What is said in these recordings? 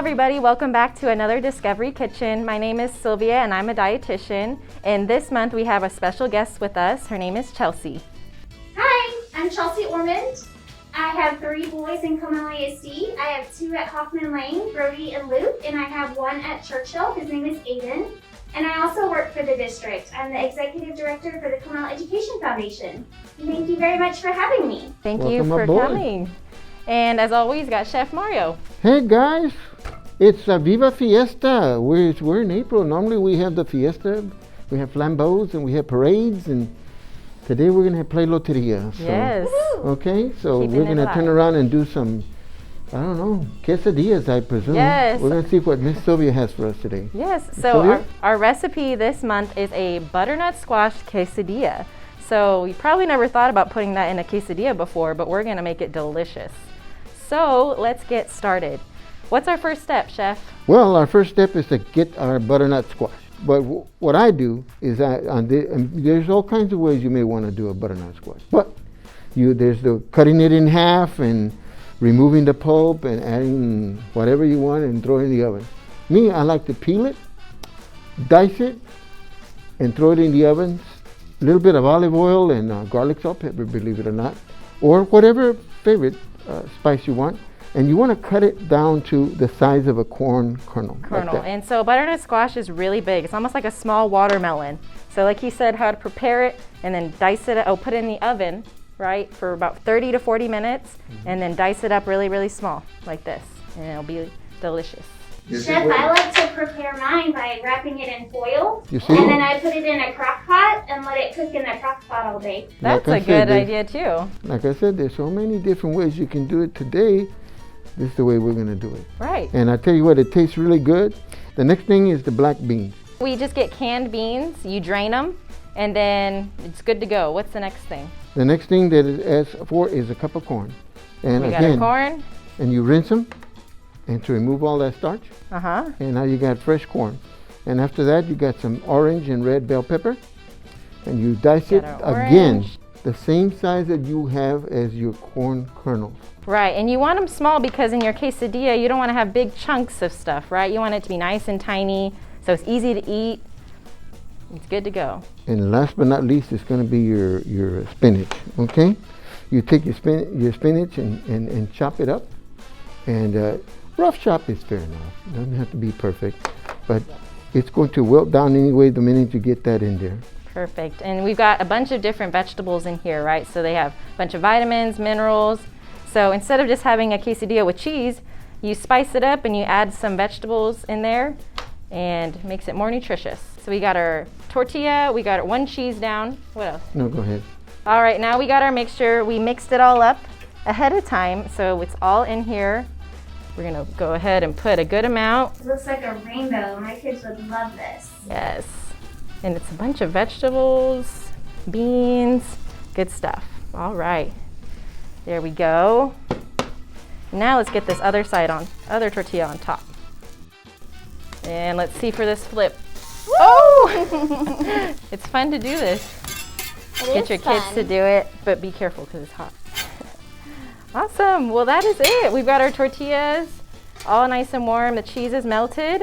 everybody, welcome back to another Discovery Kitchen. My name is Sylvia and I'm a dietitian, and this month we have a special guest with us. Her name is Chelsea. Hi, I'm Chelsea Ormond. I have 3 boys in Comal ISD. I have 2 at Hoffman Lane, Brody and Luke, and I have 1 at Churchill. His name is Aiden. And I also work for the district. I'm the executive director for the Comal Education Foundation. And thank you very much for having me. Thank you for coming. And as always, got Chef Mario. Hey guys, it's Viva Fiesta. We're in April. Normally we have the fiesta, we have flambeaus and we have parades, and today we're gonna play loteria. So, yes. Okay, so Keeping we're gonna turn around and do some, I don't know, quesadillas, I presume. Yes. We're gonna see what Miss Sylvia has for us today. Yes, so our recipe this month is a butternut squash quesadilla. So you probably never thought about putting that in a quesadilla before, but we're gonna make it delicious. So let's get started. What's our first step, Chef? Well, our first step is to get our butternut squash. But what I do is and there's all kinds of ways you may want to do a butternut squash. But there's the cutting it in half and removing the pulp and adding whatever you want and throw it in the oven. Me, I like to peel it, dice it, and throw it in the oven. A little bit of olive oil and garlic salt, pepper, believe it or not, or whatever favorite spice you want. And you want to cut it down to the size of a corn kernel. Like and so butternut squash is really big. It's almost like a small watermelon. So like he said, how to prepare it and then dice it, put it in the oven, right, for about 30 to 40 minutes, and then dice it up really, really small, like this, and it'll be delicious. Chef, I like to prepare mine by wrapping it in foil, You see? and then I put it in a crock pot and let it cook in the crock pot all day. That's a good idea too. Like I said, there's so many different ways you can do it today. This is the way we're gonna do it. Right. And I tell you what, it tastes really good. The next thing is the black beans. We just get canned beans, you drain them, and then it's good to go. What's the next thing? The next thing that it asks for is a cup of corn. And We again, got our corn. and you rinse them, and to remove all that starch. And now you got fresh corn. And after that, you got some orange and red bell pepper, and you dice it again, the same size that you have as your corn kernels. Right, and you want them small because in your quesadilla, you don't want to have big chunks of stuff, right? You want it to be nice and tiny, so it's easy to eat. It's good to go. And last but not least, it's going to be your spinach, okay? You take your spinach and chop it up. And rough chop is fair enough. It doesn't have to be perfect. But it's going to wilt down anyway the minute you get that in there. Perfect. And we've got a bunch of different vegetables in here, right? So they have a bunch of vitamins, minerals. So instead of just having a quesadilla with cheese, you spice it up and you add some vegetables in there, and it makes it more nutritious. So we got our tortilla, we got our 1 cheese down. What else? No, go ahead. All right, now we got our mixture. We mixed it all up ahead of time, so it's all in here. We're gonna go ahead and put a good amount. It looks like a rainbow. My kids would love this. Yes, and it's a bunch of vegetables, beans, good stuff. All right, there we go. Now let's get this other tortilla on top. And let's see for this flip. Woo! Oh! It's fun to do this. Get your kids to do it, but be careful because it's hot. Awesome, well that is it. We've got our tortillas all nice and warm. The cheese is melted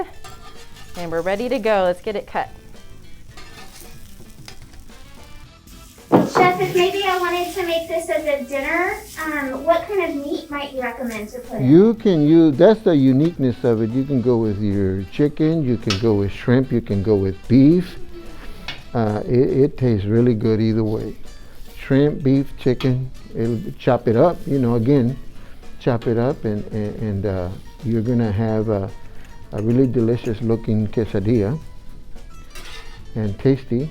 and we're ready to go. Let's get it cut. Chef, if maybe I wanted to make this as a dinner, what kind of meat might you recommend to put in? You can use, that's the uniqueness of it. You can go with your chicken, you can go with shrimp, you can go with beef. It tastes really good either way. Shrimp, beef, chicken, chop it up, again, chop it up and you're gonna have a really delicious looking quesadilla and tasty.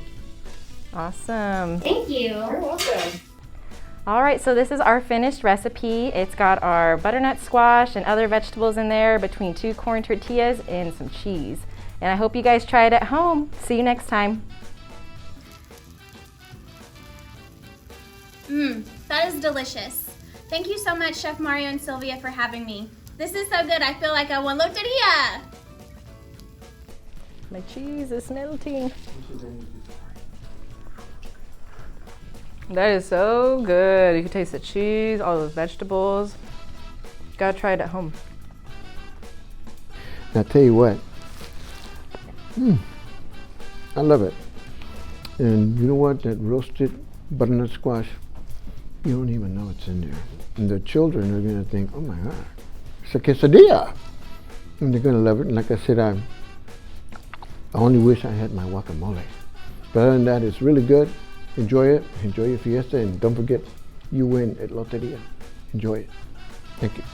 Awesome. Thank you. You're welcome. All right, so this is our finished recipe. It's got our butternut squash and other vegetables in there between 2 corn tortillas and some cheese. And I hope you guys try it at home. See you next time. That is delicious. Thank you so much, Chef Mario and Sylvia, for having me. This is so good, I feel like I won loteria. My cheese is melting. That is so good. You can taste the cheese, all those vegetables. Gotta try it at home. I tell you what, I love it. And you know what? That roasted butternut squash, you don't even know it's in there. And the children are going to think, oh my God, it's a quesadilla. And they're going to love it. And like I said, I only wish I had my guacamole. But other than that, it's really good. Enjoy it. Enjoy your fiesta. And don't forget, you win at Loteria. Enjoy it. Thank you.